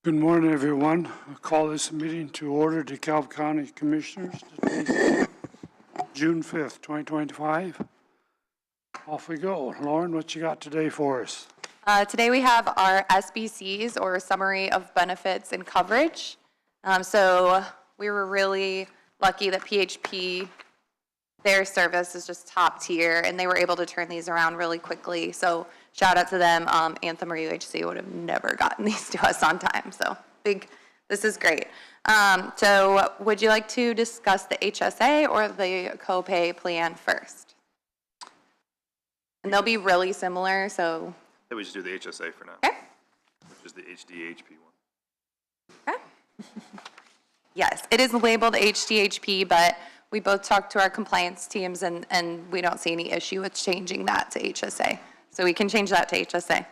Good morning, everyone. I call this meeting to order. DeKalb County Commissioners, June 5th, 2025. Off we go. Lauren, what you got today for us? Today we have our SBCs, or Summary of Benefits and Coverage. So we were really lucky that PHP, their service is just top tier, and they were able to turn these around really quickly. So shout out to them. Anthem or UHC would have never gotten these to us on time. So this is great. So would you like to discuss the HSA or the copay plan first? And they'll be really similar, so. I think we should do the HSA for now. Okay. Which is the HDHP one. Okay. Yes, it is labeled HDHP, but we both talked to our compliance teams and we don't see any issue with changing that to HSA. So we can change that to HSA.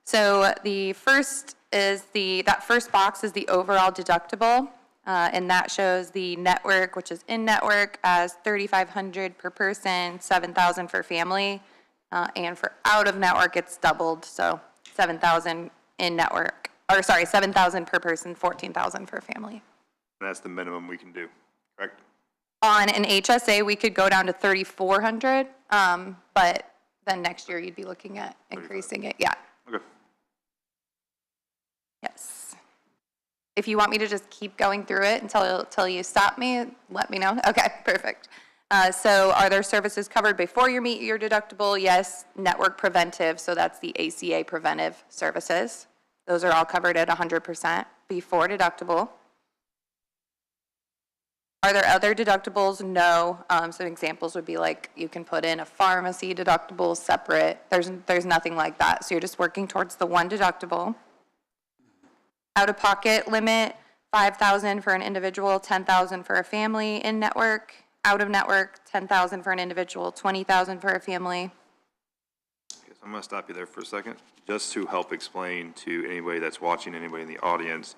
So the first is that first box is the overall deductible, and that shows the network, which is in-network, as $3,500 per person, $7,000 for family, and for out-of-network, it's doubled, so $7,000 in-network, or sorry, $7,000 per person, $14,000 for family. And that's the minimum we can do, correct? On an HSA, we could go down to $3,400, but then next year you'd be looking at increasing it. Yeah. Okay. Yes. If you want me to just keep going through it until you stop me, let me know. Okay, perfect. So are there services covered before you meet your deductible? Yes. Network preventive, so that's the ACA preventive services. Those are all covered at 100% before deductible. Are there other deductibles? No. Some examples would be like you can put in a pharmacy deductible separate. There's nothing like that. So you're just working towards the one deductible. Out-of-pocket limit, $5,000 for an individual, $10,000 for a family. In-network, out-of-network, $10,000 for an individual, $20,000 for a family. Okay, so I'm going to stop you there for a second, just to help explain to anybody that's watching, anybody in the audience.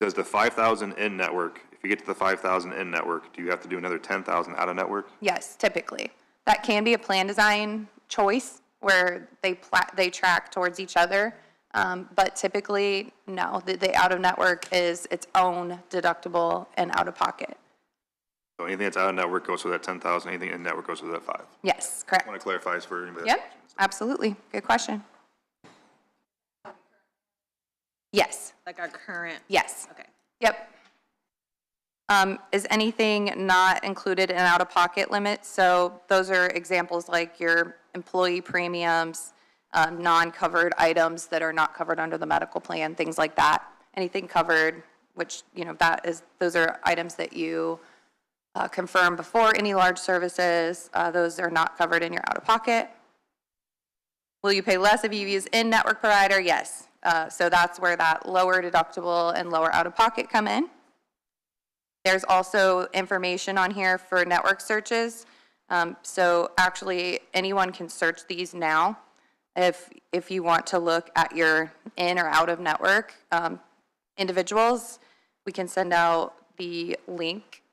Does the 5,000 in-network, if you get to the 5,000 in-network, do you have to do another 10,000 out-of-network? Yes, typically. That can be a plan design choice where they track towards each other. But typically, no, the out-of-network is its own deductible and out-of-pocket. So anything that's out-of-network goes with that 10,000, anything in-network goes with that 5? Yes, correct. I want to clarify this for anybody that's Yep, watching. absolutely. Good question. Yes. Like our current? Yes. Okay. Yep. Is anything not included in out-of-pocket limits? So those are examples like your employee premiums, non-covered items that are not covered under the medical plan, things like that. Anything covered, which, you know, those are items that you confirm before any large services. Those are not covered in your out-of-pocket. Will you pay less if you use in-network provider? Yes. So that's where that lower deductible and lower out-of-pocket come in. There's also information on here for network searches. So actually, anyone can search these now. If you want to look at your in or out of network individuals, we can send out the link,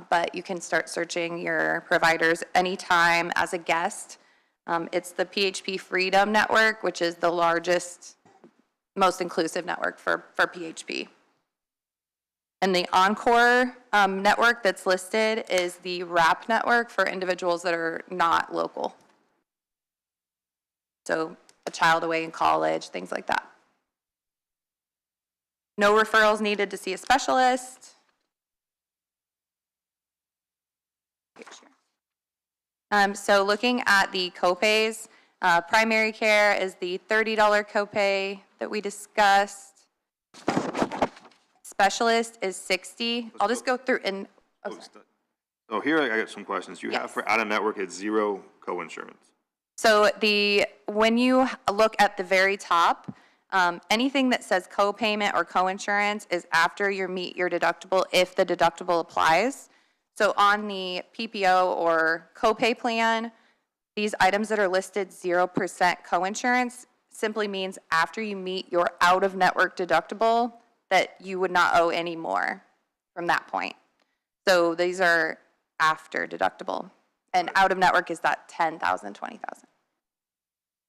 but you can start searching your providers anytime as a guest. It's the PHP Freedom Network, which is the largest, most inclusive network for PHP. And the Encore network that's listed is the WRAP network for individuals that are not local. So a child away in college, things like that. No referrals needed to see a specialist. So looking at the copays, primary care is the $30 copay that we discussed. Specialist is $60. I'll just go through and. Oh, here I got some questions. You have for out-of-network, it's zero co-insurance. So when you look at the very top, anything that says co-payment or co-insurance is after you meet your deductible if the deductible applies. So on the PPO or co-pay plan, these items that are listed 0% co-insurance simply means after you meet your out-of-network deductible that you would not owe any more from that point. So these are after deductible. And out-of-network is that $10,000, $20,000.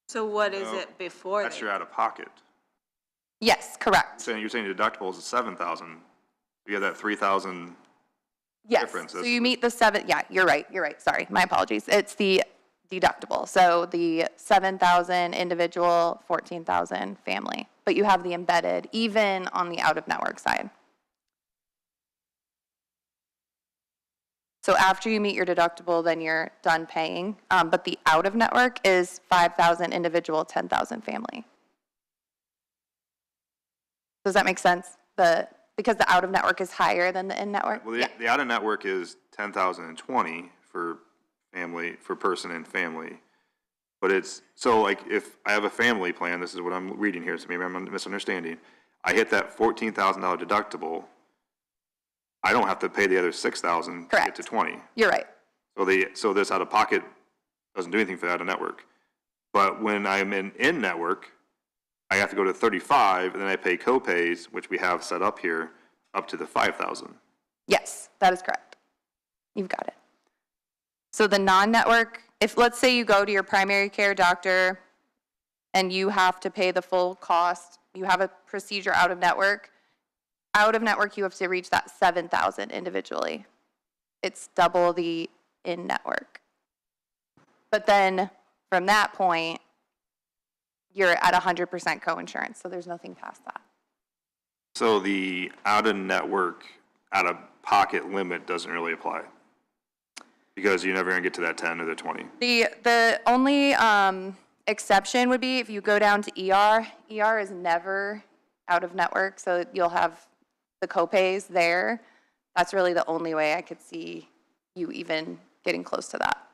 So what is it before? That's your out-of-pocket. Yes, correct. You're saying deductibles is 7,000. You have that 3,000 Yes, difference. so you meet the yeah, you're right, sorry, my apologies. It's the deductible, so the 7,000 individual, 14,000 family, but you have the embedded even on the out-of-network side. So after you meet your deductible, then you're done paying, but the out-of-network is 5,000 individual, 10,000 family. Does that make sense? Because the out-of-network is higher than the in-network? Well, the out-of-network is 10,020 for family, for person and family. But it's, so like if I have a family plan, this is what I'm reading here, so maybe I'm misunderstanding. I hit that $14,000 deductible, I don't have to pay the other 6,000 to get to 20. You're right. So this out-of-pocket doesn't do anything for the out-of-network. But when I'm in-network, I have to go to 35, and then I pay co-pays, which we have set up here, up to the 5,000. Yes, that is correct. You've got it. So the non-network, if let's say you go to your primary care doctor and you have to pay the full cost, you have a procedure out-of-network you have to reach that 7,000 individually. It's double the in-network. But then from that point, you're at 100% co-insurance, so there's nothing past that. So the out-of-network, out-of-pocket limit doesn't really apply because you're never going to get to that 10 or the 20. The only exception would be if you go down to ER. ER is never out-of-network, so you'll have the co-pays there. That's really the only way I could see you even getting close to that.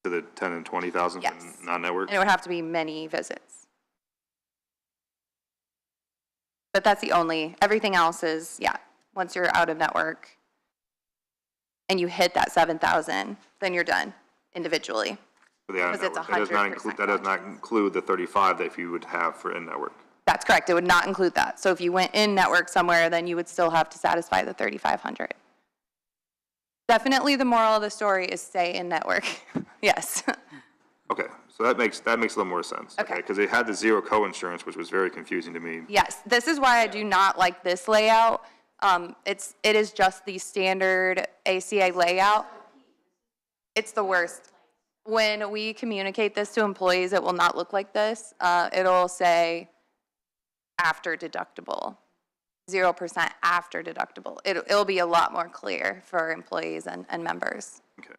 To the 10 and 20,000 Yes. from non-network? And it would have to be many visits. But that's the only, everything else is, yeah, once you're out of network and you hit that 7,000, then you're done individually. For the Because it's out-of-network. 100% That does not include the 35 that you would have for in-network. That's correct. It would not include that. So if you went in network somewhere, then you would still have to satisfy the 3,500. Definitely the moral of the story is stay in network. Yes. Okay, so that makes a little more sense. Okay. Because it had the zero co-insurance, which was very confusing to me. Yes, this is why I do not like this layout. It is just the standard ACA layout. It's the worst. When we communicate this to employees, it will not look like this. It'll say after deductible, 0% after deductible. It'll be a lot more clear for employees and members. Okay.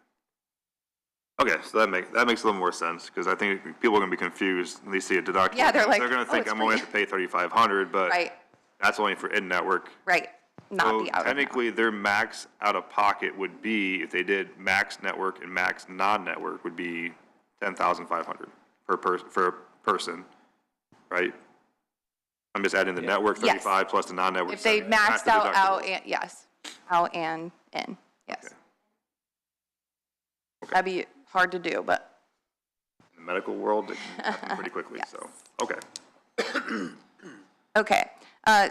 Okay, so that makes a little more sense, because I think people are going to be confused when they see a deductible. Yeah, they're like, They're going to "Oh, think it's I'm only free." have to pay 3,500, but Right, that's only for in-network. right, not So the out-of-network. technically, their max out-of-pocket would be, if they did max network and max non-network, would be 10,500 per person, right? I'm just adding the network Yes. 35 plus the non-network. If they 70, not maxed the out, deductible. yes, out and in, yes. Okay. That'd be hard to do, but In the medical world, it can happen pretty quickly, so, okay. okay.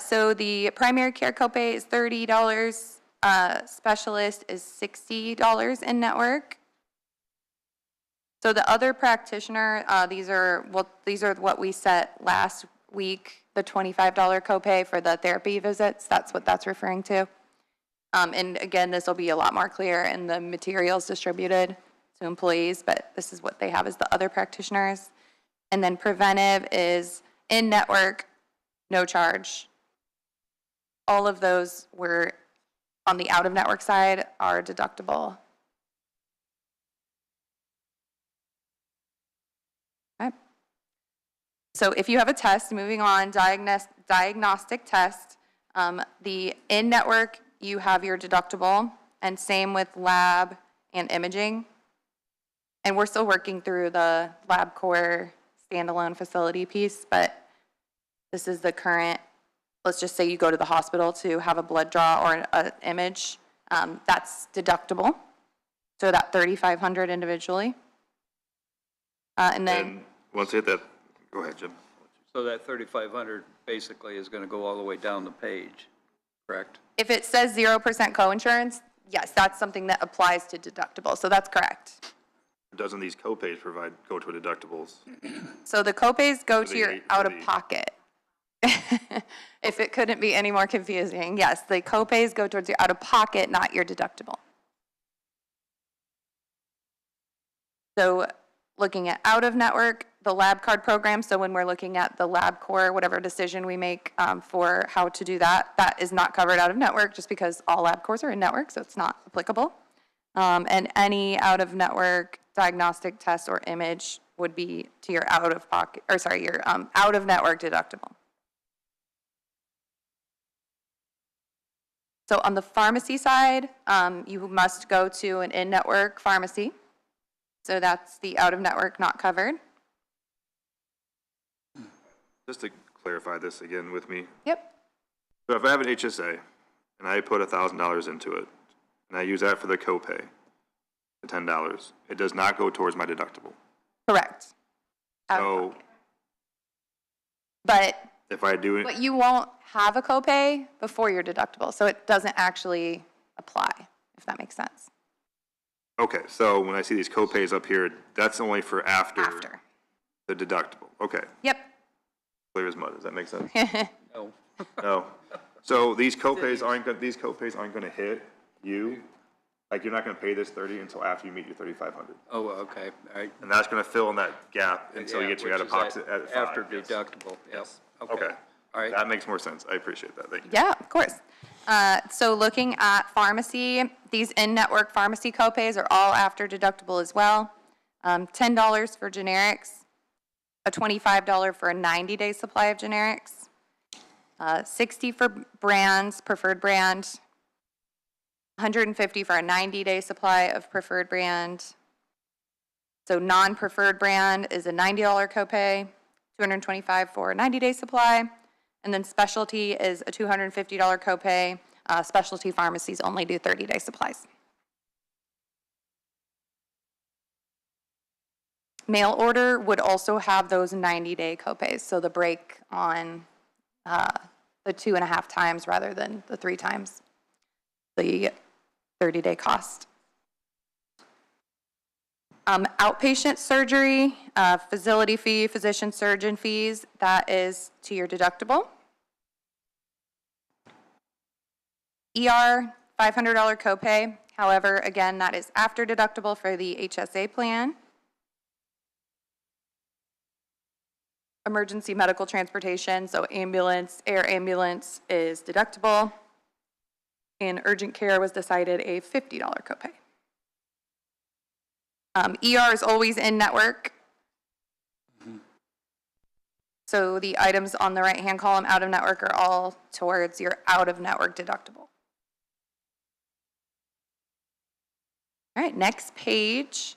So the primary care copay is $30. Specialist is $60 in network. So the other practitioner, these are what we set last week, the $25 copay for the therapy visits. That's what that's referring to. And again, this will be a lot more clear in the materials distributed to employees, but this is what they have as the other practitioners. And then preventive is in network, no charge. All of those were on the out-of-network side are deductible. Okay. So if you have a test, moving on, diagnostic test, the in-network, you have your deductible, and same with lab and imaging. And we're still working through the LabCorp standalone facility piece, but this is the current, let's just say you go to the hospital to have a blood draw or an image, that's deductible. So that $3,500 individually. And then, Once you hit that, go ahead, Jim. So that 3,500 basically is going to go all the way down the page, correct? if it says 0% coinsurance, yes, that's something that applies to deductible, so that's correct. Doesn't these co-pays go to deductibles? So the copays go to the- your for the- out-of-pocket. If it couldn't be any more confusing, yes, the copays go towards your out-of-pocket, not your deductible. So looking at out-of-network, the lab card program, so when we're looking at the LabCorp, whatever decision we make for how to do that, that is not covered out-of-network just because all LabCorps are in-network, so it's not applicable. And any out-of-network diagnostic test or image would be to your out-of-pocket, or sorry, your out-of-network deductible. So on the pharmacy side, you must go to an in-network pharmacy. So that's the out-of-network not covered. Just to clarify this again with me. Yep. So if I have an HSA and I put $1,000 into it and I use that for the copay, the $10, it does not go towards my deductible. Correct. So But if I do it, But you won't have a copay before your deductible, so it doesn't actually apply, if that makes sense. okay, so when I see these copays up here, that's only for after the deductible. Okay, Yep. clear as mud. Does that make sense? No. No. So these copays aren't gonna hit you. Like, you're not gonna pay this 30 until after you meet your 3,500. Oh, okay, all right. And that's gonna fill in that gap until you get to your Which is out-of-pocket at 5. after yes. deductible, yes. Okay. All right. That makes more sense. I appreciate that. Thank you. Yeah, of course. So looking at pharmacy, these in-network pharmacy copays are all after deductible as well. $10 for generics, a $25 for a 90-day supply of generics, $60 for brands, preferred brand, $150 for a 90-day supply of preferred brand. So non-preferred brand is a $90 copay, $225 for a 90-day supply, and then specialty is a $250 copay. Specialty pharmacies only do 30-day supplies. Mail order would also have those 90-day copays, so the break on the 2.5 times rather than the 3 times the 30-day cost. Outpatient surgery, facility fee, physician surgeon fees, that is to your deductible. ER, $500 copay. However, again, that is after deductible for the HSA plan. Emergency medical transportation, so ambulance, air ambulance is deductible. And urgent care was decided a $50 copay. ER is always in network. So the items on the right-hand column out of network are all towards your out-of-network deductible. All right, next page.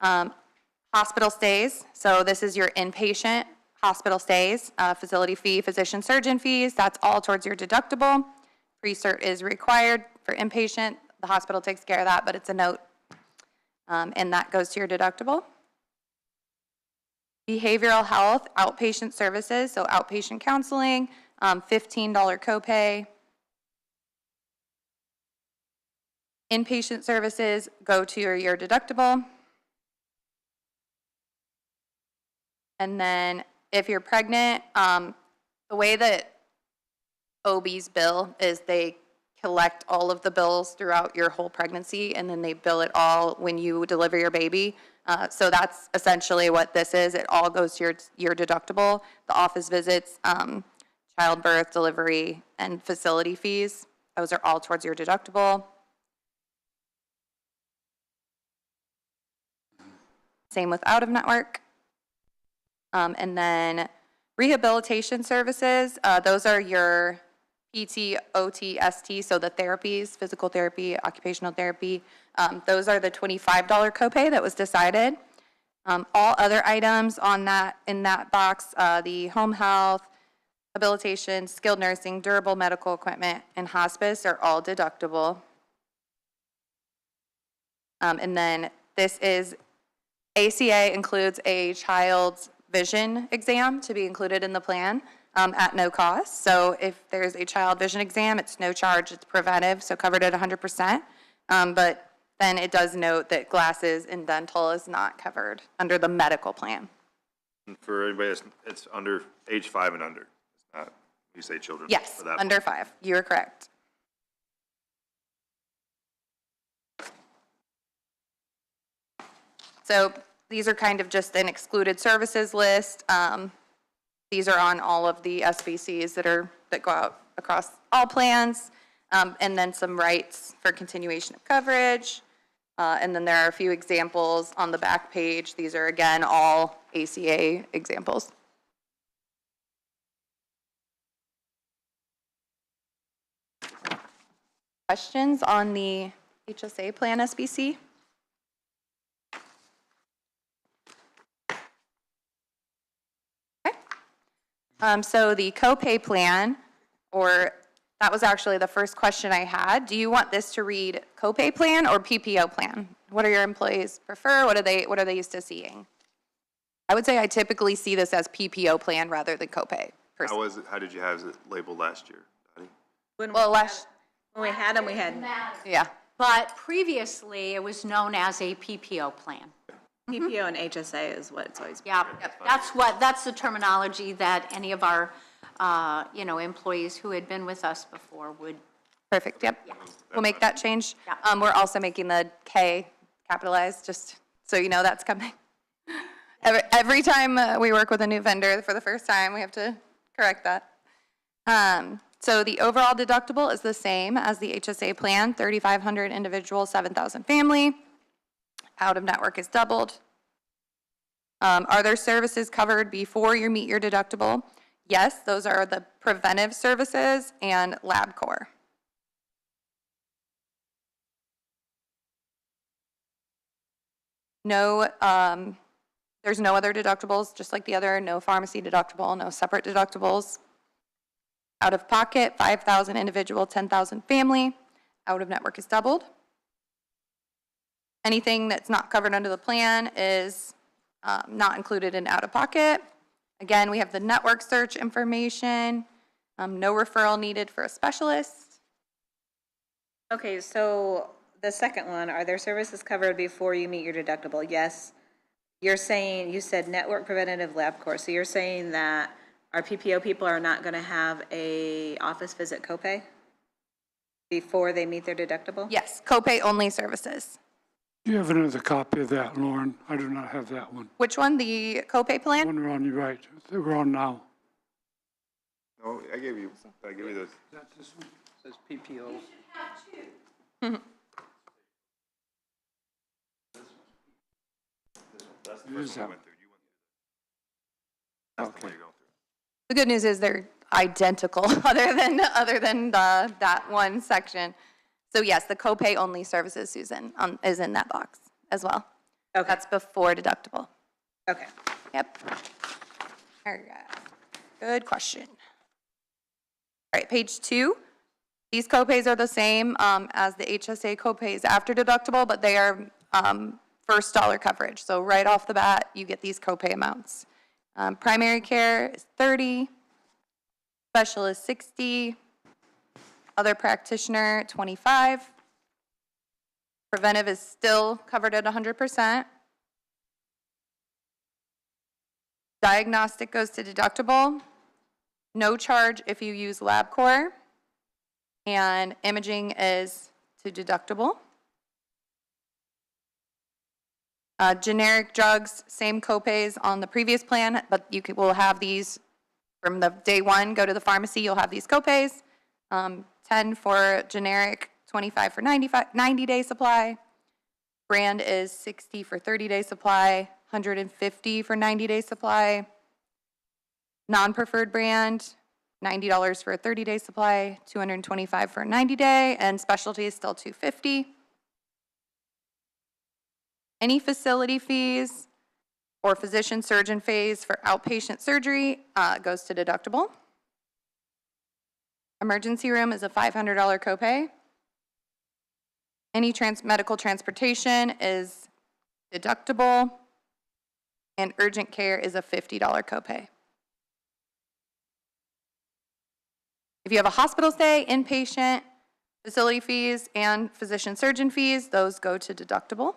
Hospital stays. So this is your inpatient hospital stays, facility fee, physician surgeon fees. That's all towards your deductible. Pre-cert is required for inpatient. The hospital takes care of that, but it's a note. And that goes to your deductible. Behavioral health, outpatient services, so outpatient counseling, $15 copay. Inpatient services go to your deductible. And then if you're pregnant, the way that OBs bill is they collect all of the bills throughout your whole pregnancy, and then they bill it all when you deliver your baby. So that's essentially what this is. It all goes to your deductible. The office visits, childbirth, delivery, and facility fees, those are all towards your deductible. Same with out-of-network. And then rehabilitation services, those are your PT, OT, ST, so the therapies, physical therapy, occupational therapy, those are the $25 copay that was decided. All other items on that, in that box, the home health, habilitation, skilled nursing, durable medical equipment, and hospice are all deductible. And then this is, ACA includes a child's vision exam to be included in the plan. At no cost. So if there's a child vision exam, it's no charge, it's preventive, so covered at 100%. But then it does note that glasses and dental is not covered under the medical plan. And for everybody, it's under age 5 and under. It's not You say children. Yes, for that under 5. You are correct. So these are kind of just an excluded services list. These are on all of the SBCs that go out across all plans, and then some rights for continuation of coverage. And then there are a few examples on the back page. These are, again, all ACA examples. Questions on the HSA plan SBC? Okay. So the copay plan, or that was actually the first question I had. Do you want this to read copay plan or PPO plan? What do your employees prefer? What are they used to seeing? I would say I typically see this as PPO plan rather than copay. How did you have it labeled last year, Dottie? When Well, we had them, we had yeah. But previously, it was known as a PPO plan. PPO and HSA is what it's always been. Yeah, that's the terminology that any of our, employees who had been with us before would. Perfect, yep. We'll make that change. Yeah. We're also making the K capitalized, just so you know that's coming. Every time we work with a new vendor for the first time, we have to correct that. So the overall deductible is the same as the HSA plan, $3,500 individual, $7,000 family. Out of network is doubled. Are there services covered before you meet your deductible? Yes, those are the preventive services and LabCorp. No, there's no other deductibles, just like the other, no pharmacy deductible, no separate deductibles. Out of pocket, $5,000 individual, $10,000 family. Out of network is doubled. Anything that's not covered under the plan is not included in out of pocket. Again, we have the network search information, no referral needed for a specialist. Okay, so the second one, are there services covered before you meet your deductible? Yes. You said network preventative LabCorp, so you're saying that our PPO people are not going to have a office visit copay before they meet their deductible? Yes, copay only services. Do you have another copy of that, Lauren? I do not have that one. Which one, the copay plan? One we're on, you're right, that we're on now. No, I gave you this. Says PPO. That's the It first is one I that. went through. That's the Okay. one you're going through. The good news is they're identical other than that one section. So yes, the copay only services, Susan, is in that box as well. Okay. That's before deductible. Okay. Yep. All right. Good question. All right, page 2. These copays are the same as the HSA copays after deductible, but they are first dollar coverage. So right off the bat, you get these copay amounts. Primary care is $30, specialist $60, other practitioner $25. Preventive is still covered at 100%. Diagnostic goes to deductible. No charge if you use LabCorp. And imaging is to deductible. Generic drugs, same copays on the previous plan, but will have these from the day one, go to the pharmacy, you'll have these copays. 10 for generic, 25 for 90-day supply. Brand is 60 for 30-day supply, 150 for 90-day supply. Non-preferred brand, $90 for a 30-day supply, $225 for a 90-day, and specialty is still $250. Any facility fees or physician surgeon fees for outpatient surgery goes to deductible. Emergency room is a $500 copay. Any medical transportation is deductible, and urgent care is a $50 copay. If you have a hospital stay, inpatient, facility fees, and physician surgeon fees, those go to deductible.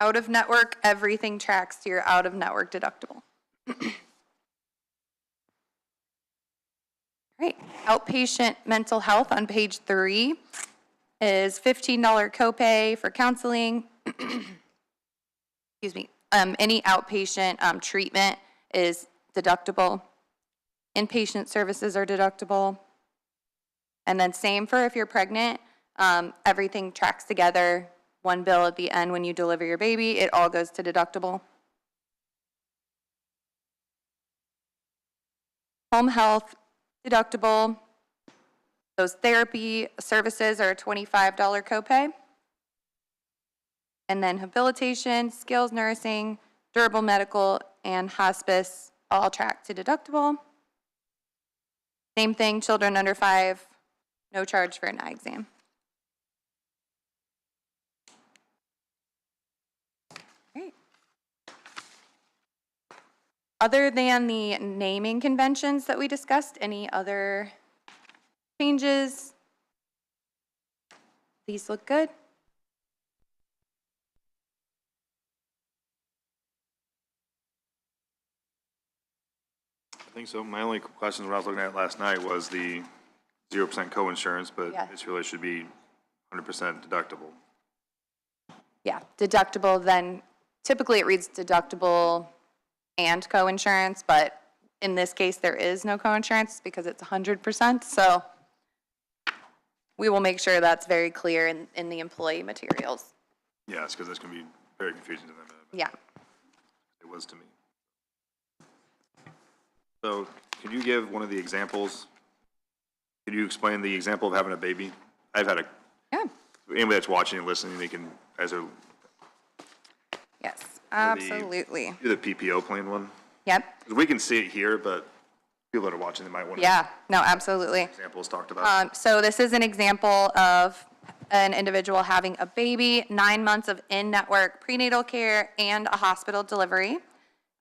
Out of network, everything tracks to your out of network deductible. Great. Outpatient mental health on page 3 is $15 copay for counseling. Excuse me. Any outpatient treatment is deductible. Inpatient services are deductible. And then same for if you're pregnant, everything tracks together. One bill at the end when you deliver your baby, it all goes to deductible. Home health, deductible. Those therapy services are a $25 copay. And then habilitation, skills nursing, durable medical, and hospice all track to deductible. Same thing, children under 5, no charge for an eye exam. Great. Other than the naming conventions that we discussed, any other changes? These look good. I think so. My only question when I was looking at it last night was the 0% co-insurance, but Yeah. this really should be 100% deductible. Yeah, deductible, then typically it reads deductible and co-insurance, but in this case, there is no co-insurance because it's 100%, so we will make sure that's very clear in the employee materials. Yes, because this can be very confusing to them. Yeah. It was to me. So, can you give one of the examples? Could you explain the example of having a baby? I've had Yeah, anybody that's watching and listening, they can, as a, yes, absolutely. do the PPO plan one. Yep, 'Cause we can see it here, but people that are watching, they might want to yeah, no, absolutely. examples talked about. So this is an example of an individual having a baby, 9 months of in-network prenatal care, and a hospital delivery.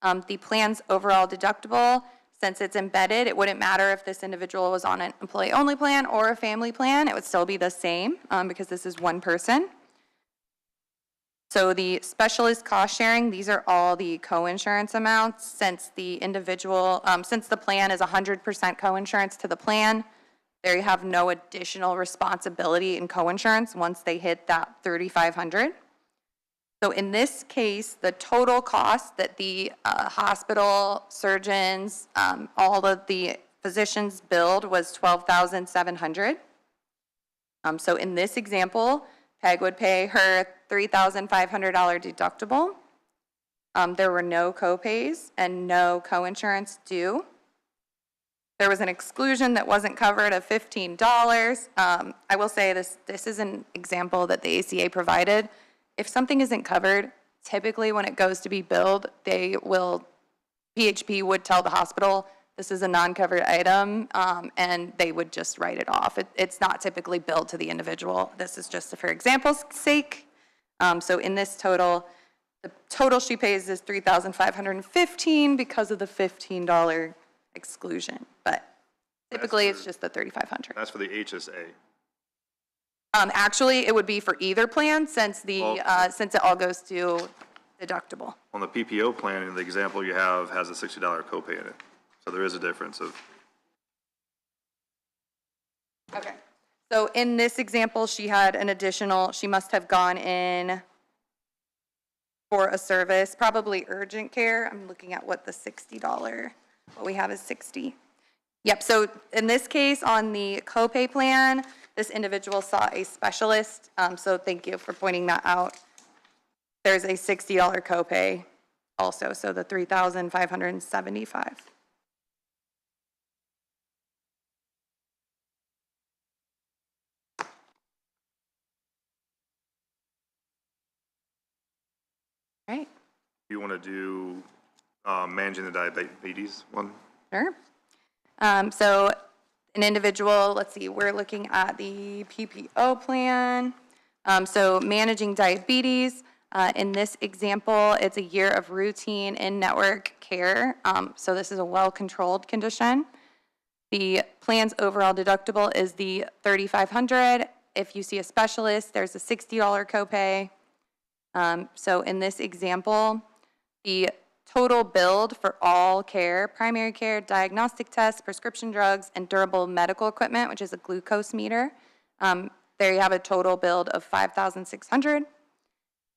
The plan's overall deductible, since it's embedded, it wouldn't matter if this individual was on an employee-only plan or a family plan, it would still be the same because this is one person. So the specialist cost sharing, these are all the co-insurance amounts since the individual, since the plan is 100% co-insurance to the plan, they have no additional responsibility in co-insurance once they hit that $3,500. So in this case, the total cost that the hospital, surgeons, all of the physicians billed was $12,700. So in this example, Peg would pay her $3,500 deductible. There were no co-pays and no co-insurance due. There was an exclusion that wasn't covered of $15. I will say this is an example that the ACA provided. If something isn't covered, typically when it goes to be billed, PHP would tell the hospital, this is a non-covered item, and they would just write it off. It's not typically billed to the individual. This is just for example's sake. So in this total, the total she pays is $3,515 because of the $15 exclusion. But typically it's just the $3,500. That's for the HSA. Actually, it would be for either plan since since it all goes to deductible. On the PPO plan, in the example you have, has a $60 copay in it. So there is a difference of, Okay. So in this example, she had an additional, she must have gone in for a service, probably urgent care. I'm looking at what the $60, what we have is 60. Yep, so in this case, on the copay plan, this individual saw a specialist, so thank you for pointing that out. There's a $60 copay also, so the $3,575. Right, you want to do managing the diabetes one? sure. So an individual, let's see, we're looking at the PPO plan. So managing diabetes, in this example, it's a year of routine in-network care. So this is a well-controlled condition. The plan's overall deductible is the $3,500. If you see a specialist, there's a $60 copay. So in this example, the total billed for all care, primary care, diagnostic tests, prescription drugs, and durable medical equipment, which is a glucose meter. There you have a total billed of $5,600.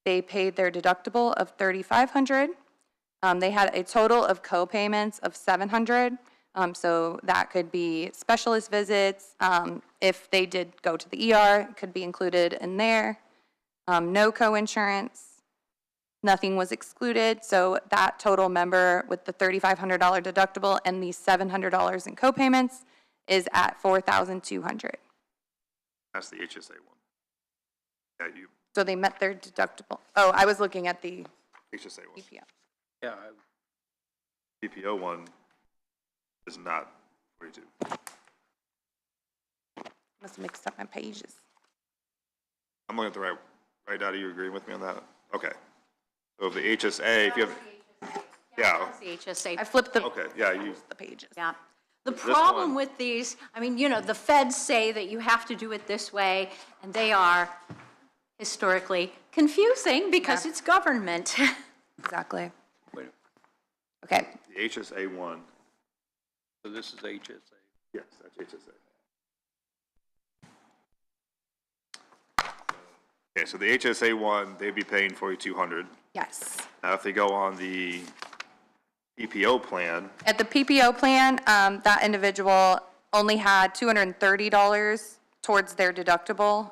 They paid their deductible of $3,500. They had a total of co-payments of $700. So that could be specialist visits. If they did go to the ER, it could be included in there. No co-insurance. Nothing was excluded. So that total member with the $3,500 deductible and the $700 in co-payments is at $4,200. That's the HSA one. Yeah, you, So they met their deductible. Oh, I was looking at the HSA one. PPO. Yeah, PPO one is not 42. Must have mixed up my pages. I'm looking at the right data. You agreeing with me on that? Okay. So if the HSA, if you have, yeah, That's the HSA. I flipped the okay, yeah, the pages. Yeah. The This problem one- with these, I mean, you know, the feds say that you have to do it this way, and they are historically confusing because Yeah. it's government. Exactly. wait, Okay. the HSA one, so this is HSA. yes, that's HSA. Okay, so the HSA one, they'd be paying 4,200. Yes. Now, if they go on the PPO plan, At the PPO plan, that individual only had $230 towards their deductible.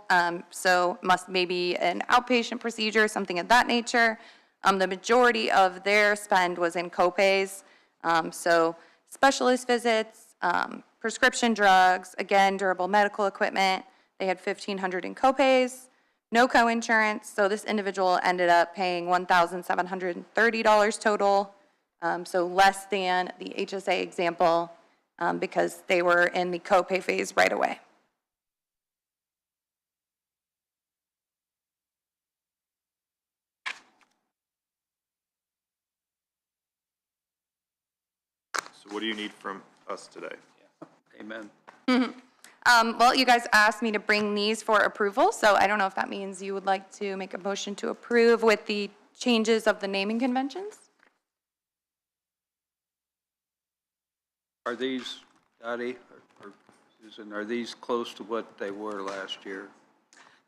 So must maybe an outpatient procedure, something of that nature. The majority of their spend was in copays. So specialist visits, prescription drugs, again, durable medical equipment. They had $1,500 in copays, no co-insurance. So this individual ended up paying $1,730 total. So less than the HSA example, because they were in the copay phase right away. so what do you need from us today? Amen. Well, you guys asked me to bring these for approval, so I don't know if that means you would like to make a motion to approve with the changes of the naming conventions? Are these, Dottie or Susan, are these close to what they were last year?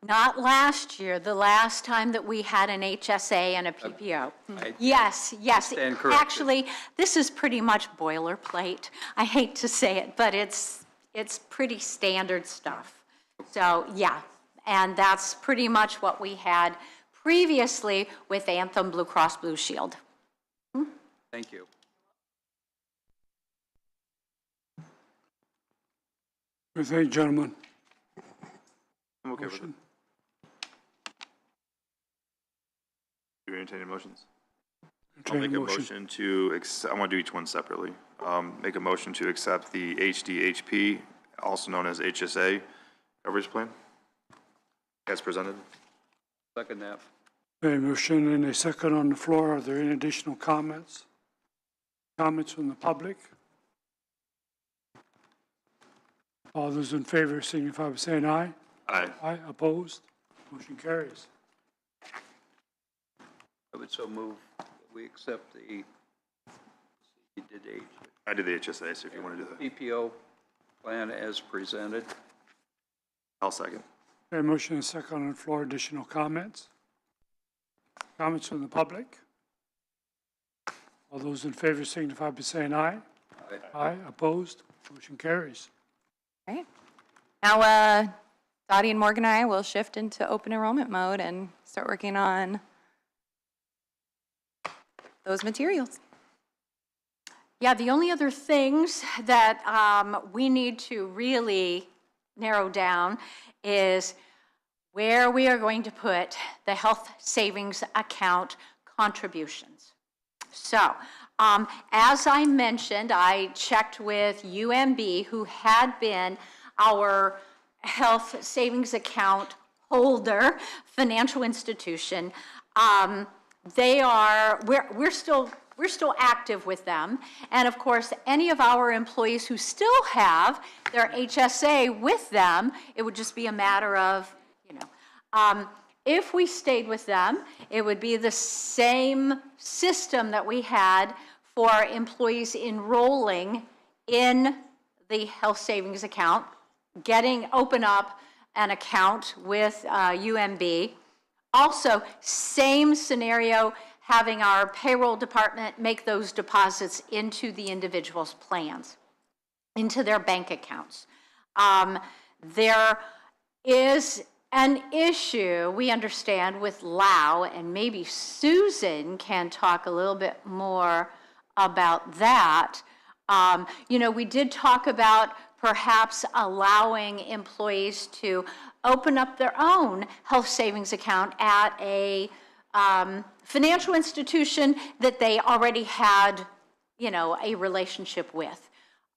Not last year, the last time that we had an HSA and a PPO. Yes, yes. stand corrected. Actually, this is pretty much boilerplate. I hate to say it, but it's pretty standard stuff. So, yeah, and that's pretty much what we had previously with Anthem Blue Cross Blue Shield. Thank you. What do you think, gentlemen? I'm okay with it. Motion? Do you entertain motions? I'll Entertain make a motion to, I want to do each one separately. Make a motion to accept the HDHP, also known as HSA, coverage plan, as presented. Second that. A motion and a second on the floor. Are there any additional comments? Comments from the public? All those in favor signify by saying aye. Aye. Aye, opposed? Motion carries. I would so move that we accept the, you did I did the HSA, so if you want to do that, PPO plan as presented. I'll second. A motion and a second on the floor. Additional comments? Comments from the public? All those in favor signify by saying aye. Aye. Aye, opposed? Motion carries. Right. Now, Dottie and Morgan and I will shift into open enrollment mode and start working on those materials. Yeah, the only other things that we need to really narrow down is where we are going to put the health savings account contributions. So, as I mentioned, I checked with UMB, who had been our health savings account holder, financial institution. We're still active with them. And of course, any of our employees who still have their HSA with them, it would just be a matter of, If we stayed with them, it would be the same system that we had for employees enrolling in the health savings account, open up an account with UMB. Also, same scenario, having our payroll department make those deposits into the individual's plans, into their bank accounts. There is an issue, we understand, with Lao, and maybe Susan can talk a little bit more about that. We did talk about perhaps allowing employees to open up their own health savings account at a financial institution that they already had, a relationship with.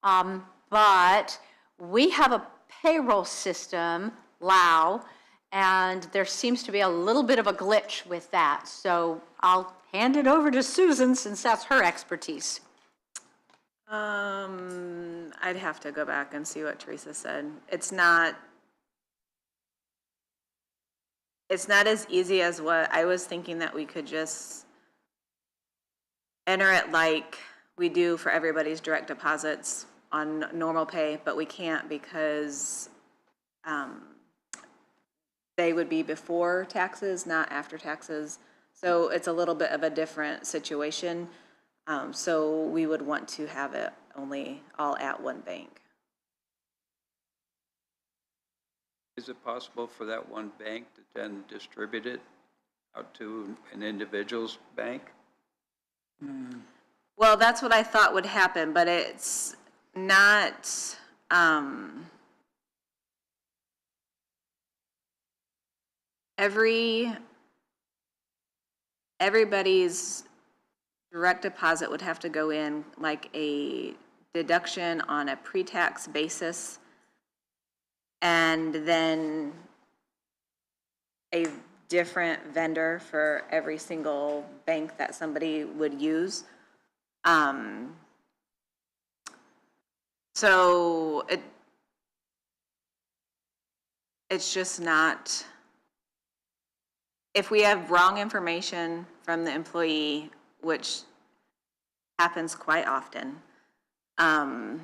But we have a payroll system, Lao, and there seems to be a little bit of a glitch with that. So I'll hand it over to Susan since that's her expertise. I'd have to go back and see what Teresa said. It's not as easy as what I was thinking, that we could just enter it like we do for everybody's direct deposits on normal pay, but we can't because they would be before taxes, not after taxes. So it's a little bit of a different situation. So we would want to have it only all at one bank. Is it possible for that one bank to then distribute it out to an individual's bank? Well, that's what I thought would happen, but it's not, everybody's direct deposit would have to go in like a deduction on a pre-tax basis, and then a different vendor for every single bank that somebody would use. So it's just not, if we have wrong information from the employee, which happens quite often, then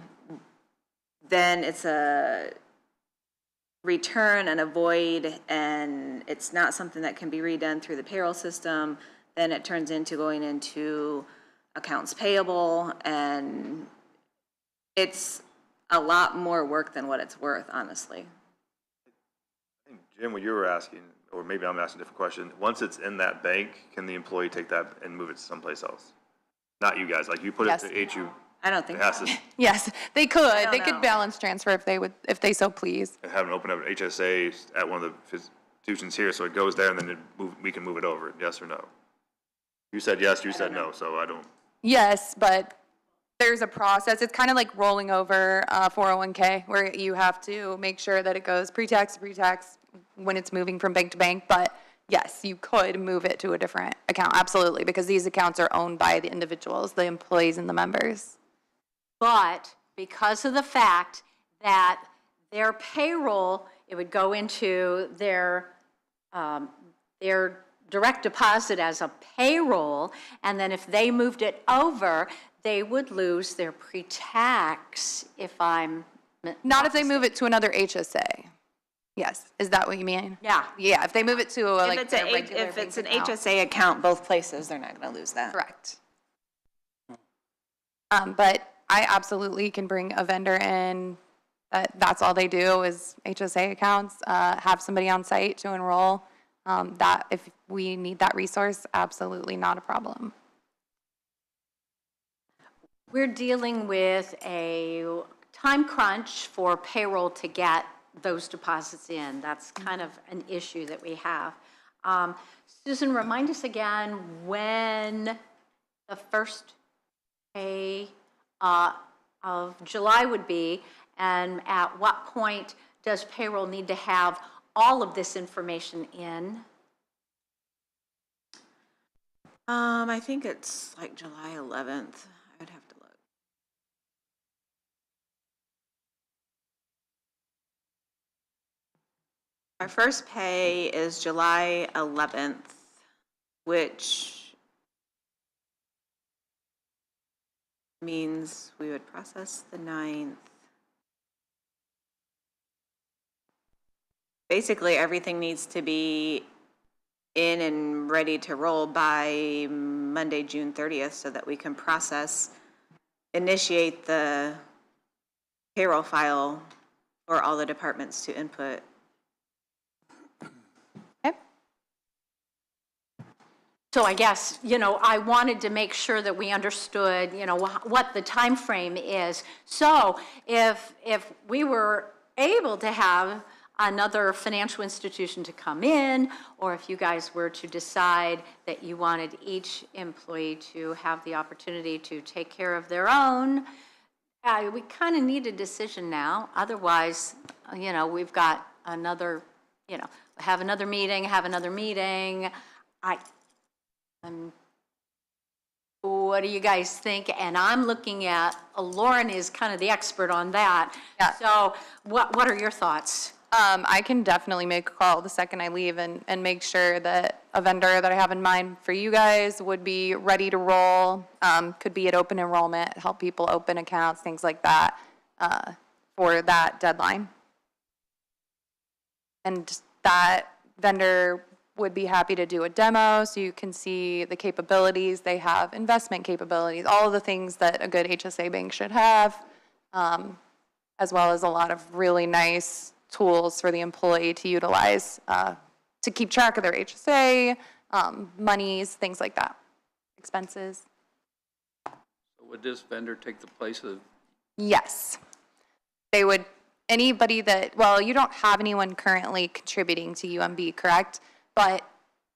it's a return and a void, and it's not something that can be redone through the payroll system. Then it turns into going into accounts payable, and it's a lot more work than what it's worth, honestly. I think, Jim, what you were asking, or maybe I'm asking a different question, once it's in that bank, can the employee take that and move it to someplace else? Not you guys, like you put Yes. it to HU. I don't think It has so. to Yes, they could. don't They know. could balance transfer if they so please. have an open up an HSA at one of the institutions here, so it goes there and then we can move it over, yes or no? You said yes, you said no, so I don't. Yes, but there's a process. It's kind of like rolling over 401k, where you have to make sure that it goes pre-tax to pre-tax when it's moving from bank to bank. But yes, you could move it to a different account, absolutely, because these accounts are owned by the individuals, the employees and the members. But because of the fact that their payroll, it would go into their direct deposit as a payroll, and then if they moved it over, they would lose their pre-tax, if I'm Not if they move it to another HSA. Yes, is that what you mean? Yeah. Yeah, if they move it to like If their regular if it's an bank account. HSA account both places, they're not going to lose that. Correct. But I absolutely can bring a vendor in. That's all they do is HSA accounts, have somebody on site to enroll. That if we need that resource, absolutely not a problem. We're dealing with a time crunch for payroll to get those deposits in. That's kind of an issue that we have. Susan, remind us again when the first pay of July would be, and at what point does payroll need to have all of this information in? I think it's like July 11th. I would have to look. Our first pay is July 11th, which means we would process the 9th. Basically, everything needs to be in and ready to roll by Monday, June 30th, so that we can initiate the payroll file for all the departments to input. Okay. So I guess, I wanted to make sure that we understood, what the time frame is. So if we were able to have another financial institution to come in, or if you guys were to decide that you wanted each employee to have the opportunity to take care of their own, we kind of need a decision now. Otherwise, we've got another, have another meeting. What do you guys think? And I'm looking at, Lauren is kind of the expert on that. Yeah. So what are your thoughts? I can definitely make a call the second I leave and make sure that a vendor that I have in mind for you guys would be ready to roll. Could be at open enrollment, help people open accounts, things like that, for that deadline. And that vendor would be happy to do a demo so you can see the capabilities. They have investment capabilities, all of the things that a good HSA bank should have, as well as a lot of really nice tools for the employee to utilize to keep track of their HSA, monies, things like that, expenses. So would this vendor take the place of? Yes. They would, anybody that, well, you don't have anyone currently contributing to UMB, correct? But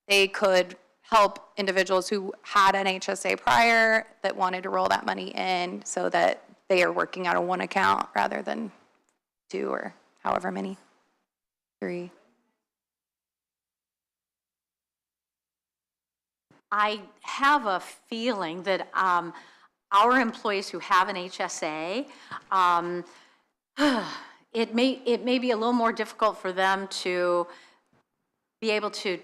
they could help individuals who had an HSA prior that wanted to roll that money in so that they are working out of one account rather than two or however many, 3. I have a feeling that our employees who have an HSA, it may be a little more difficult for them to be able to,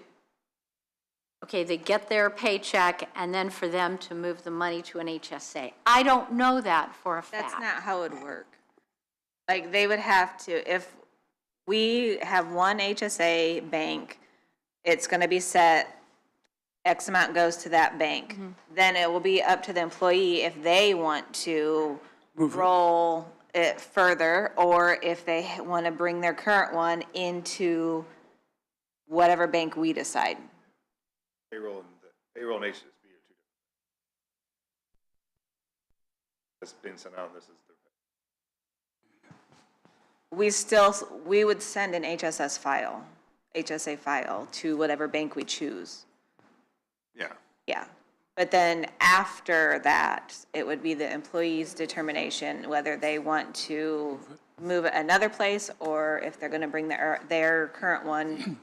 okay, they get their paycheck and then for them to move the money to an HSA. I don't know that for a fact. That's not how it would work. Like, they would have to, if we have one HSA bank, it's going to be set, X amount goes to that bank. Then it will be up to the employee if they want to roll it further, or if they want to bring their current one into whatever bank we decide. Payroll and HSB are 2 different. That's being sent out, this is their. We would send an HSA file to whatever bank we choose. Yeah. Yeah. But then after that, it would be the employee's determination whether they want to move it another place or if they're going to bring their current one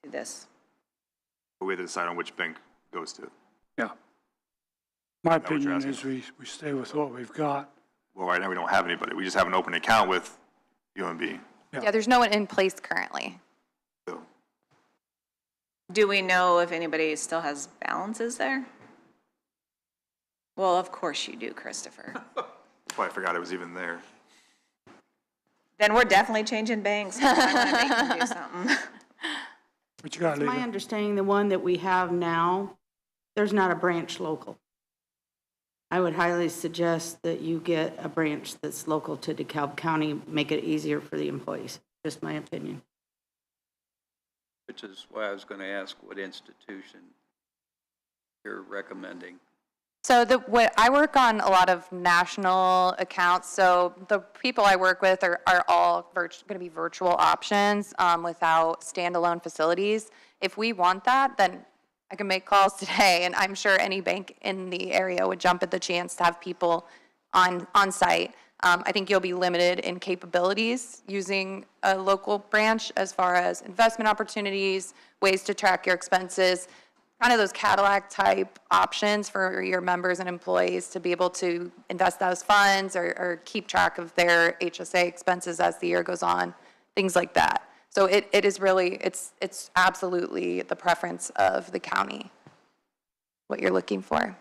to this. We have to decide on which bank goes to. Yeah. My what you're opinion asking? is we stay with what we've got. Well, right now we don't have anybody. We just have an open account with UMB. Yeah, there's no one in place currently. So Do we know if anybody still has balances there? Well, of course you do, Christopher. that's why I forgot it was even there. Then we're definitely changing banks. 'Cause I want to make them do something. What you got, It's my Lisa? understanding, the one that we have now, there's not a branch local. I would highly suggest that you get a branch that's local to DeKalb County, make it easier for the employees, just my opinion. Which is why I was going to ask what institution you're recommending. So I work on a lot of national accounts, so the people I work with are all going to be virtual options without standalone facilities. If we want that, then I can make calls today, and I'm sure any bank in the area would jump at the chance to have people on site. I think you'll be limited in capabilities using a local branch as far as investment opportunities, ways to track your expenses, kind of those Cadillac-type options for your members and employees to be able to invest those funds or keep track of their HSA expenses as the year goes on, things like that. So it is really, it's absolutely the preference of the county, what you're looking for.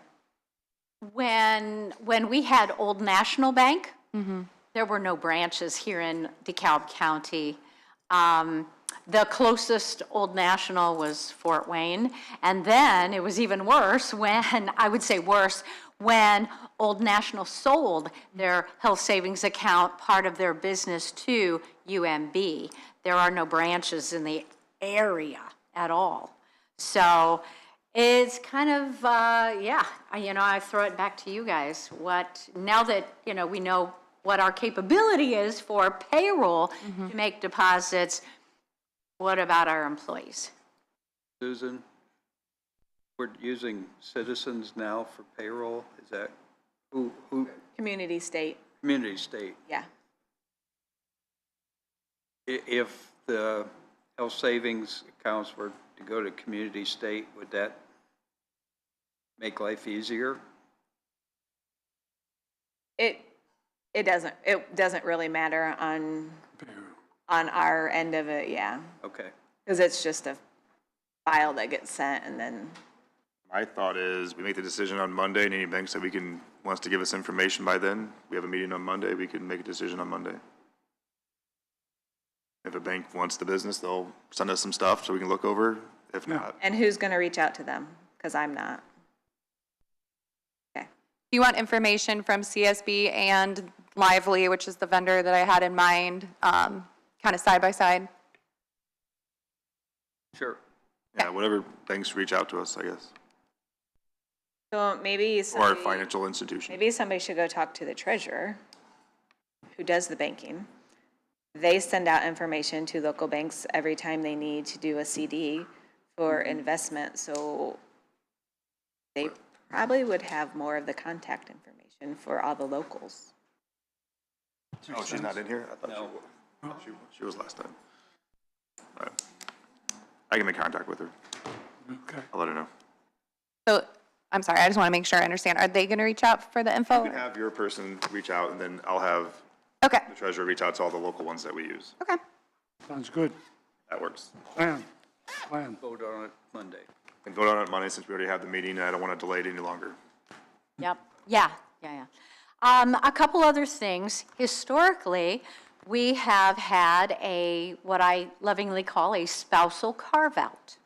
When we had Old National Bank, there were no branches here in DeKalb County. The closest Old National was Fort Wayne, and then it was even worse when, I would say worse, when Old National sold their health savings account, part of their business, to UMB. There are no branches in the area at all. So it's kind of, I throw it back to you guys. Now that, we know what our capability is for payroll to make deposits, what about our employees? Susan, we're using Citizens now for payroll. Is that, who, Community state, Community State? yeah. If the health savings accounts were to go to Community State, would that make life easier? It doesn't really matter on our end of it, yeah. Okay. Because it's just a file that gets sent and then, My thought is we make the decision on Monday, and any banks that wants to give us information by then, we have a meeting on Monday, we can make a decision on Monday. If a bank wants the business, they'll send us some stuff so we can look over. If not, and who's going to reach out to them? Because I'm not. Okay. Do you want information from CSB and Lively, which is the vendor that I had in mind, kind of side by side? Sure. yeah, whatever banks reach out to us, I guess, So maybe or somebody, financial institution. maybe somebody should go talk to the treasurer who does the banking. They send out information to local banks every time they need to do a CD for investment, so they probably would have more of the contact information for all the locals. Oh, she's not in here? I thought No. she was last time. All right. I can make contact with her. Okay. I'll let her know. So, I'm sorry, I just want to make sure I understand. Are they going to reach out for the info? You can have your person reach out, and then I'll have Okay, the treasurer reach out to all the local ones that we use. okay. Sounds good. That works. Plan. Vote on it Monday. And vote on it Monday since we already have the meeting, and I don't want to delay it any longer. Yep, yeah. A couple other things. Historically, we have had what I lovingly call a spousal carve-out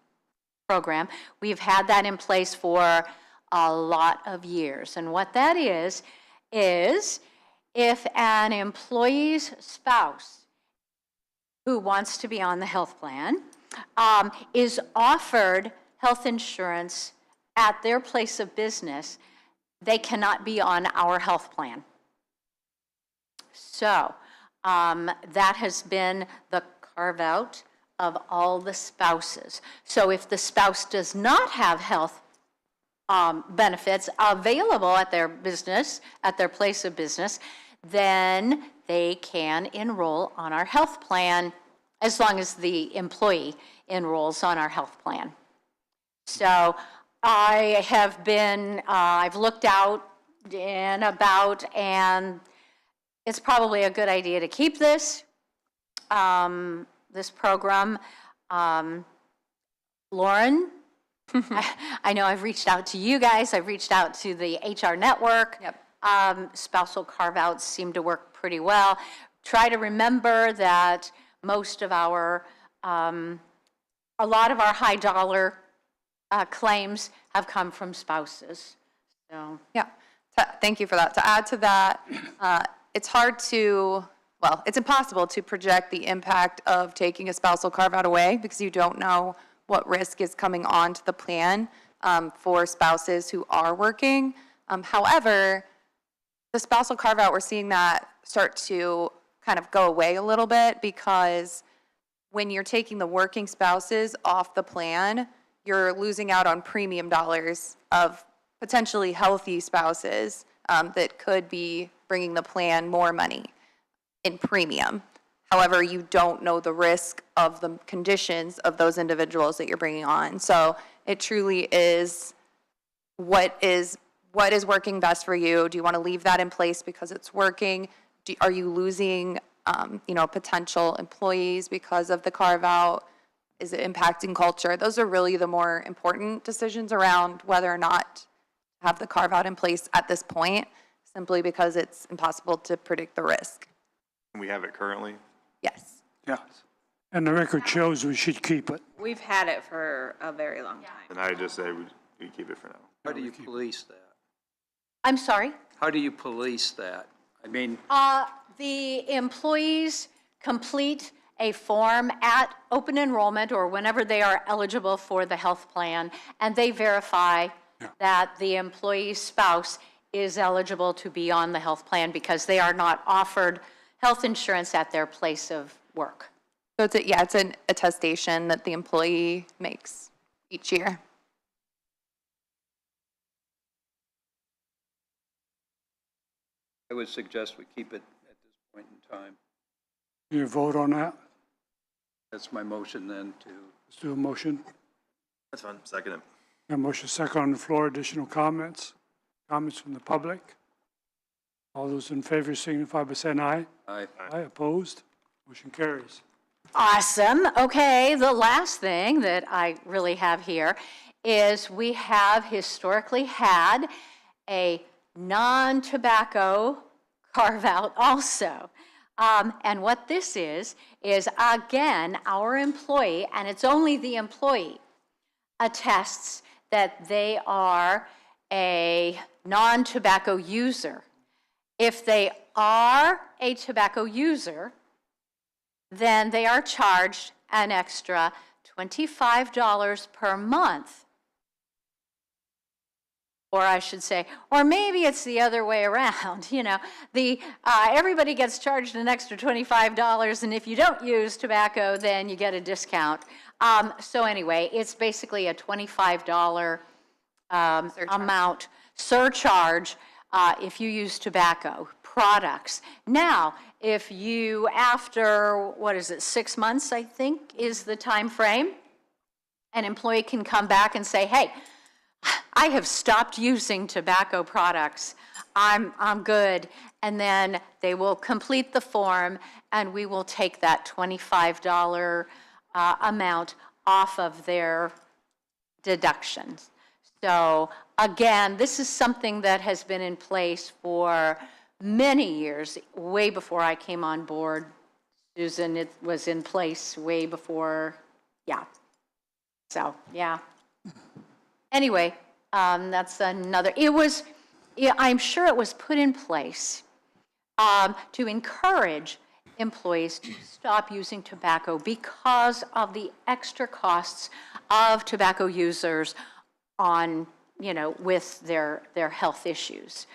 program. We've had that in place for a lot of years. And what that is if an employee's spouse who wants to be on the health plan is offered health insurance at their place of business, they cannot be on our health plan. So that has been the carve-out of all the spouses. So if the spouse does not have health benefits available at their business, at their place of business, then they can enroll on our health plan as long as the employee enrolls on our health plan. So I have been, I've looked out and about, and it's probably a good idea to keep this, this program. Lauren, I know I've reached out to you guys, I've reached out to the HR network. Yep. Spousal carve-outs seem to work pretty well. Try to remember that most of our, a lot of our high dollar claims have come from spouses, so. Yeah, thank you for that. To add to that, it's hard to, well, it's impossible to project the impact of taking a spousal carve-out away because you don't know what risk is coming onto the plan for spouses who are working. However, the spousal carve-out, we're seeing that start to kind of go away a little bit because when you're taking the working spouses off the plan, you're losing out on premium dollars of potentially healthy spouses that could be bringing the plan more money in premium. However, you don't know the risk of the conditions of those individuals that you're bringing on. So it truly is what is working best for you. Do you want to leave that in place because it's working? Are you losing potential employees because of the carve-out? Is it impacting culture? Those are really the more important decisions around whether or not to have the carve-out in place at this point, simply because it's impossible to predict the risk. We have it currently. Yes. Yeah. And the record shows we should keep it. We've had it for a very long time. And I just say we keep it for now. How do you police that? I'm sorry? How do you police that? I mean, The employees complete a form at open enrollment or whenever they are eligible for the health plan, and they verify that the employee's spouse is eligible to be on the health plan because they are not offered health insurance at their place of work. So it's an attestation that the employee makes each year. I would suggest we keep it at this point in time. You vote on that? That's my motion then to, Let's do a motion. That's fine. Second it. A motion second on the floor. Additional comments? Comments from the public? All those in favor signify by saying aye. aye. Aye, opposed? Motion carries. Awesome. Okay, the last thing that I really have here is we have historically had a non-tobacco carve-out also. And what this is again, our employee, and it's only the employee, attests that they are a non-tobacco user. If they are a tobacco user, then they are charged an extra $25 per month. Or I should say, or maybe it's the other way around, everybody gets charged an extra $25, and if you don't use tobacco, then you get a discount. So anyway, it's basically a $25 amount surcharge if you use tobacco products. Now, if you, after, 6 months, I think, is the time frame, an employee can come back and say, hey, I have stopped using tobacco products. I'm good. And then they will complete the form, and we will take that $25 amount off of their deductions. So again, this is something that has been in place for many years, way before I came on board. Susan, it was in place way before, yeah. So, yeah. Anyway, that's another, I'm sure it was put in place to encourage employees to stop using tobacco because of the extra costs of tobacco users on, with their health issues.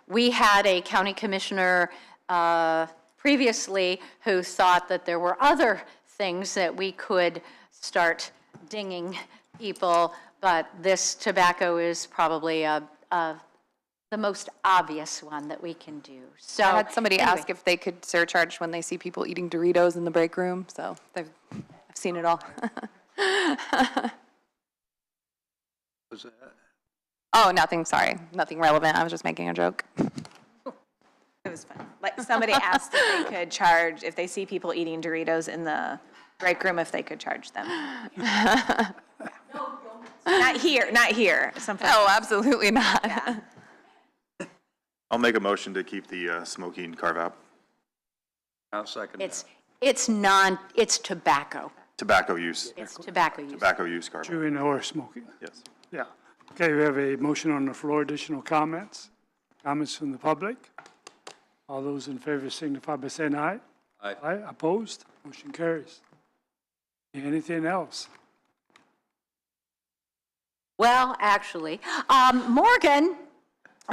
We had a county commissioner previously who thought that there were other things that we could start dinging people, but this tobacco is probably the most obvious one that we can do. So I had somebody anyway. ask if they could surcharge when they see people eating Doritos in the break room, so I've seen it all. Was that? Oh, nothing, sorry. Nothing relevant. I was just making a joke. It was fun. Like, somebody asked if they could charge, if they see people eating Doritos in the break room, if they could charge them. Not here, someplace. Oh, absolutely not. I'll make a motion to keep the smoking carve out. I'll second that. It's tobacco. Tobacco use. It's tobacco use. Tobacco use carve out. Chewing or smoking? Yes. Yeah. Okay, we have a motion on the floor. Additional comments? Comments from the public? All those in favor signify by saying aye. Aye. Aye, opposed? Motion carries. Anything else? Well, actually, Morgan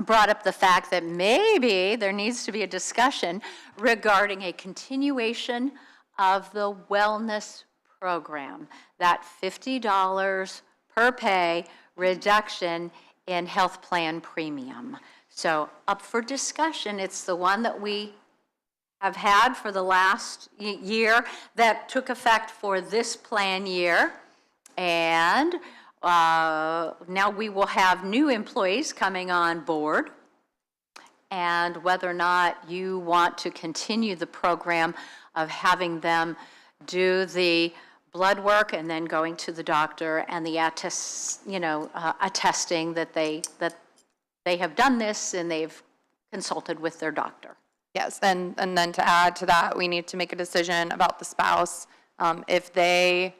brought up the fact that maybe there needs to be a discussion regarding a continuation of the wellness program, that $50 per pay reduction in health plan premium. So up for discussion. It's the one that we have had for the last year that took effect for this plan year. And now we will have new employees coming on board. and whether or not you want to continue the program of having them do the blood work and then going to the doctor and the attesting that they have done this and they've consulted with their doctor. Yes, and then to add to that, we need to make a decision about the spouse. If they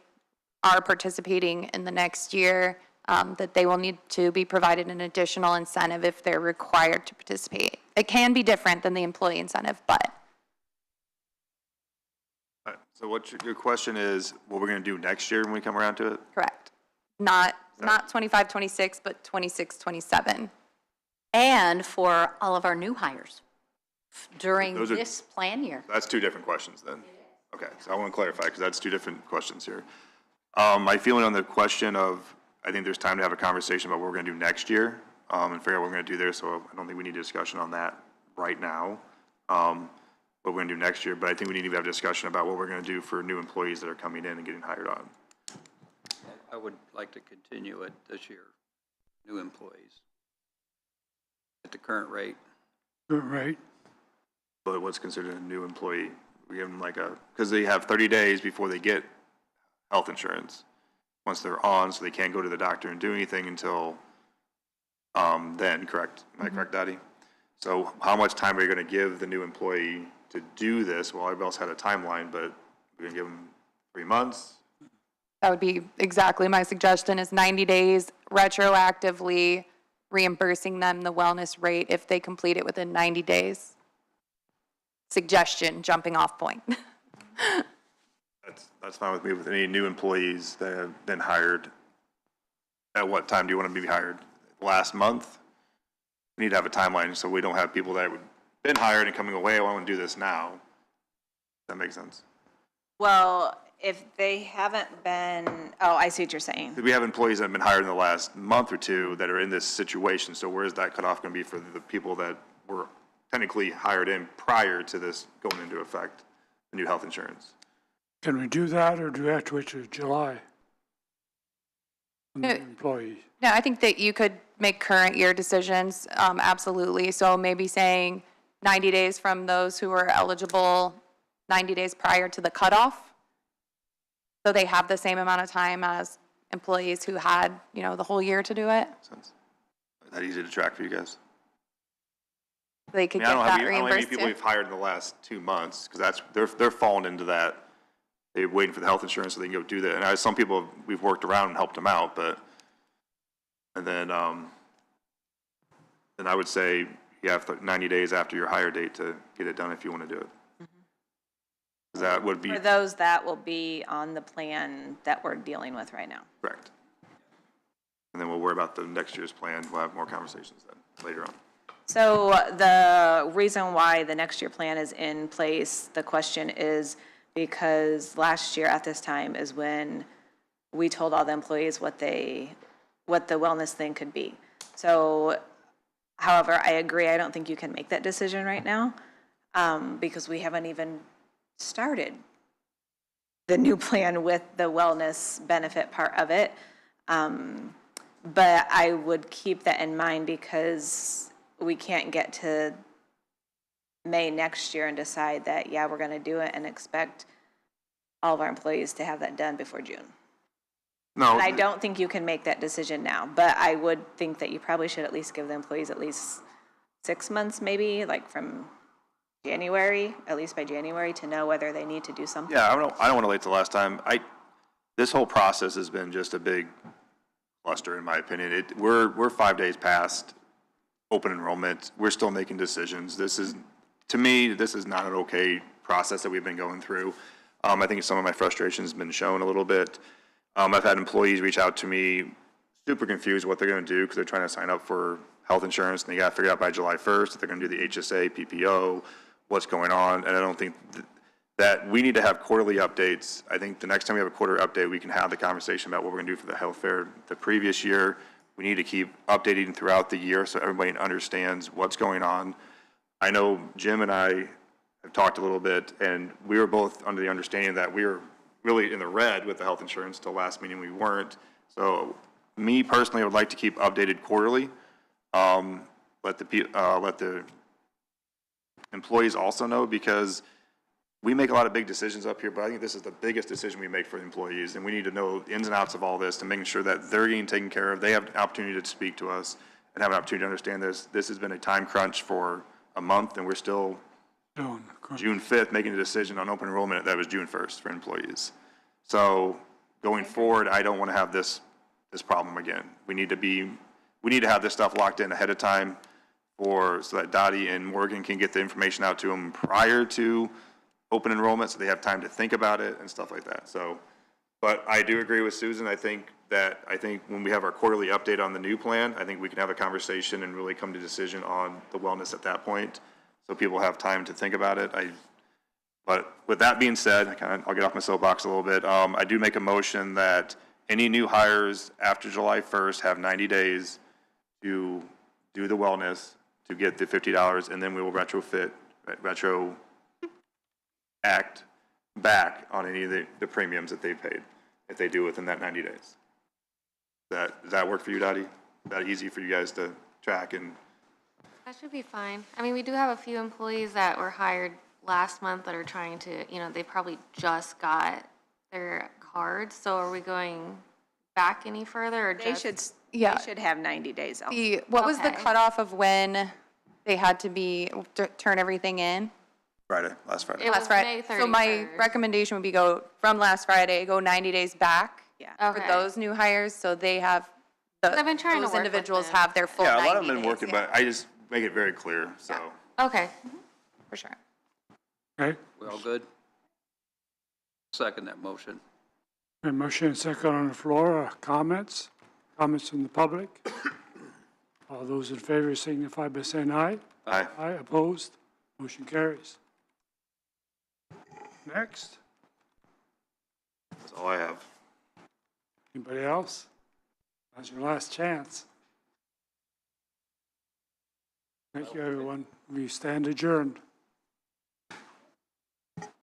are participating in the next year, that they will need to be provided an additional incentive if they're required to participate. It can be different than the employee incentive, but. So what your question is, what we're gonna do next year when we come around to it? Correct. Not 25, 26, but 26, 27. And for all of our new hires during Those are- this plan year. That's two different questions then. Okay, so I want to clarify, because that's two different questions here. My feeling on the question of, I think there's time to have a conversation about what we're going to do next year, and figure out what we're going to do there, so I don't think we need a discussion on that right now, what we're going to do next year, but I think we need to have a discussion about what we're going to do for new employees that are coming in and getting hired on. I would like to continue it this year, new employees, at the current rate. Right. But what's considered a new employee? We give them like because they have 30 days before they get health insurance, once they're on, so they can't go to the doctor and do anything until then, correct? Am I correct, Dottie? So how much time are you going to give the new employee to do this? Well, everybody else had a timeline, but we're going to give them 3 months? That would be exactly my suggestion, is 90 days retroactively reimbursing them the wellness rate if they complete it within 90 days. Suggestion, jumping off point. That's fine with me. With any new employees that have been hired, at what time do you want to be hired? Last month? We need to have a timeline so we don't have people that have been hired and coming away, oh, I want to do this now. Does that make sense? Well, if they haven't been, oh, I see what you're saying. We have employees that have been hired in the last month or two that are in this situation, so where is that cutoff going to be for the people that were technically hired in prior to this going into effect, the new health insurance? Can we do that, or do we have to wait till July? On the No. employee. No, I think that you could make current year decisions, absolutely. So maybe saying 90 days from those who are eligible, 90 days prior to the cutoff. So they have the same amount of time as employees who had, the whole year to do it. Sense? Is that easy to track for you guys? They could I mean, get that I don't know how many reimbursed people too. we've hired in the last 2 months, because they're falling into that. They're waiting for the health insurance so they can go do that. And some people, we've worked around and helped them out, and then I would say you have 90 days after your hire date to get it done if you want to do it. That would be For those that will be on the plan that we're dealing with right now. correct. And then we'll worry about the next year's plan. We'll have more conversations then later on. So the reason why the next year plan is in place, the question is because last year at this time is when we told all the employees what the wellness thing could be. So, however, I agree, I don't think you can make that decision right now, because we haven't even started the new plan with the wellness benefit part of it. But I would keep that in mind because we can't get to May next year and decide that, yeah, we're going to do it and expect all of our employees to have that done before June. No, And I don't think you can make that decision now, but I would think that you probably should at least give the employees at least 6 months, maybe, like from January, at least by January, to know whether they need to do something. yeah, I don't want to wait till last time. This whole process has been just a big cluster, in my opinion. We're 5 days past open enrollment. We're still making decisions. To me, this is not an okay process that we've been going through. I think some of my frustration has been shown a little bit. I've had employees reach out to me, super confused what they're going to do because they're trying to sign up for health insurance and they got to figure out by July 1st if they're going to do the HSA, PPO, what's going on. And I don't think that we need to have quarterly updates. I think the next time we have a quarter update, we can have the conversation about what we're going to do for the health fair the previous year. We need to keep updating throughout the year so everybody understands what's going on. I know Jim and I have talked a little bit, and we were both under the understanding that we were really in the red with the health insurance. Till last meeting, we weren't. So me personally, I would like to keep updated quarterly. Let the employees also know, because we make a lot of big decisions up here, but I think this is the biggest decision we make for the employees, and we need to know the ins and outs of all this to making sure that they're getting taken care of. They have an opportunity to speak to us and have an opportunity to understand this. This has been a time crunch for a month, and we're still June 5th making a decision on open enrollment that was June 1st for employees. So going forward, I don't want to have this problem again. We need to have this stuff locked in ahead of time so that Dottie and Morgan can get the information out to them prior to open enrollment, so they have time to think about it and stuff like that. So, but I do agree with Susan. I think when we have our quarterly update on the new plan, I think we can have a conversation and really come to a decision on the wellness at that point, so people have time to think about it. But with that being said, I'll get off my soapbox a little bit. I do make a motion that any new hires after July 1st have 90 days to do the wellness to get the $50, and then we will retroact back on any of the premiums that they paid if they do within that 90 days. Does that work for you, Dottie? Is that easy for you guys to track? And That should be fine. I mean, we do have a few employees that were hired last month that are trying to, they probably just got their cards. So are we going back any further or They just? should have 90 days out. What was the Okay. cutoff of when they had to turn everything in? last Friday. It was Last Friday. May 31st. So my recommendation would be go from last Friday, go 90 days back Yeah. for Okay. those new hires, so they have, I've been trying to those work with individuals them. have their full Yeah, 90 a lot of them days. been working, Yeah, but I just make it very clear, so. Okay. for sure. Okay, We all good? Second that motion. a motion and second on the floor. Comments? Comments from the public? All those in favor signify by saying aye. Aye. Aye, opposed? Motion carries. Next, That's all I have. anybody else? That's your last chance. Thank you, everyone. We stand adjourned.